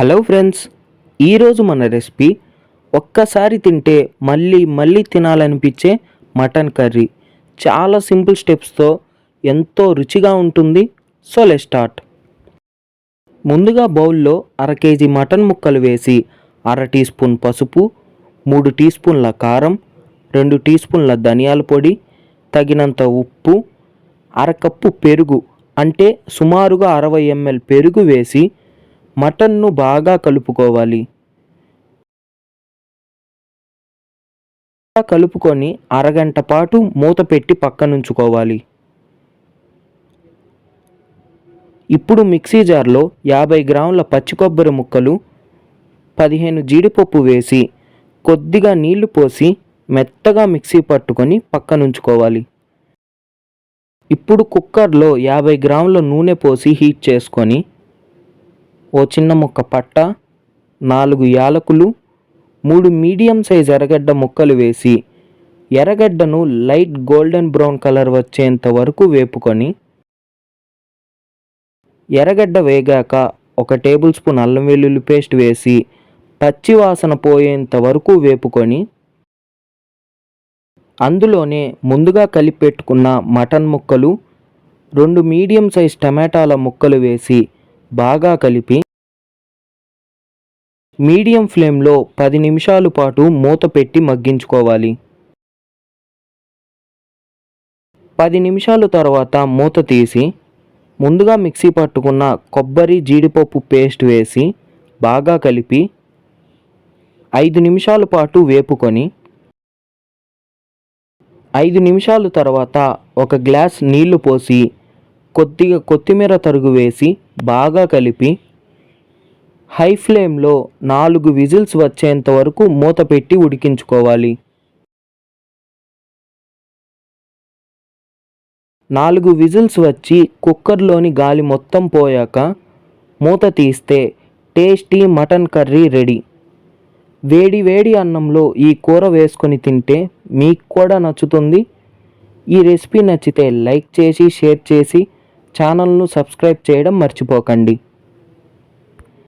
Hello friends, ఈరోజు మన recipe ఒక్కసారి తింటే మళ్ళీ తినాలనిపించే మటన్ కర్రీ. చాలా సింపుల్ స్టెప్స్తో ఎంతో రుచిగా ఉంటుంది. So let's start. ముందుగా బౌల్లో 1/2 కేజీ మటన్ ముక్కలు వేసి 1/2 టీ స్పూన్ పసుపు, 3 టీ స్పూన్ల కారం, 2 టీ స్పూన్ల ధనియాల పొడి, తగినంత ఉప్పు, 1/2 కప్పు పెరుగు అంటే సుమారుగా 60 ml పెరుగు వేసి మటన్ను బాగా కలుపుకోవాలి. కలుపుకొని అరగంట పాటు మూత పెట్టి పక్కనుంచుకోవాలి. ఇప్పుడు మిక్సీ జార్లో 50 గ్రాముల పచ్చి కొబ్బరి ముక్కలు, 15 జీడిపప్పు వేసి కొద్దిగా నీళ్లు పోసి మెత్తగా మిక్సీ పట్టుకొని పక్కనుంచుకోవాలి. ఇప్పుడు కుక్కర్లో 50 గ్రాముల నూనె పోసి హీట్ చేసుకొని ఓ చిన్న ముక్క పట్ట, 4 యాలకులు, 3 మీడియం సైజ్ ఎర్రగడ్డ ముక్కలు వేసి ఎర్రగడ్డను లైట్ గోల్డెన్ బ్రౌన్ కలర్ వచ్చేంత వరకు వేపుకొని, ఎర్రగడ్డ వేగాక 1 టేబుల్ స్పూన్ అల్లం వెల్లుల్లి పేస్ట్ వేసి పచ్చి వాసన పోయేంత వరకు వేపుకొని, అందులోనే ముందుగా కలిపి పెట్టుకున్న మటన్ ముక్కలు, 2 మీడియం సైజ్ టమాటాల ముక్కలు వేసి బాగా కలిపి మీడియం ఫ్లేమ్లో 10 నిమిషాల పాటు మూత పెట్టి మగ్గించుకోవాలి. 10 నిమిషాల తర్వాత మూత తీసి ముందుగా మిక్సీ పట్టుకున్న కొబ్బరి జీడిపప్పు పేస్ట్ వేసి బాగా కలిపి 5 నిమిషాల పాటు వేపుకొని, 5 నిమిషాల తర్వాత 1 గ్లాస్ నీళ్లు పోసి కొద్దిగా కొత్తిమీర తరుగు వేసి బాగా కలిపి హై ఫ్లేమ్లో 4 విజిల్స్ వచ్చేంత వరకు మూత పెట్టి ఉడికించుకోవాలి. 4 విజిల్స్ వచ్చి కుక్కర్లోని గాలి మొత్తం పోయాక మూత తీస్తే టేస్టీ మటన్ కర్రీ రెడీ. వేడి అన్నంలో ఈ కూర వేసుకొని తింటే మీకు కూడా నచ్చుతుంది. ఈ రెసిపీ నచ్చితే లైక్ చేసి షేర్ చేసి ఛానల్ను సబ్స్క్రైబ్ చేయడం మర్చిపోకండి.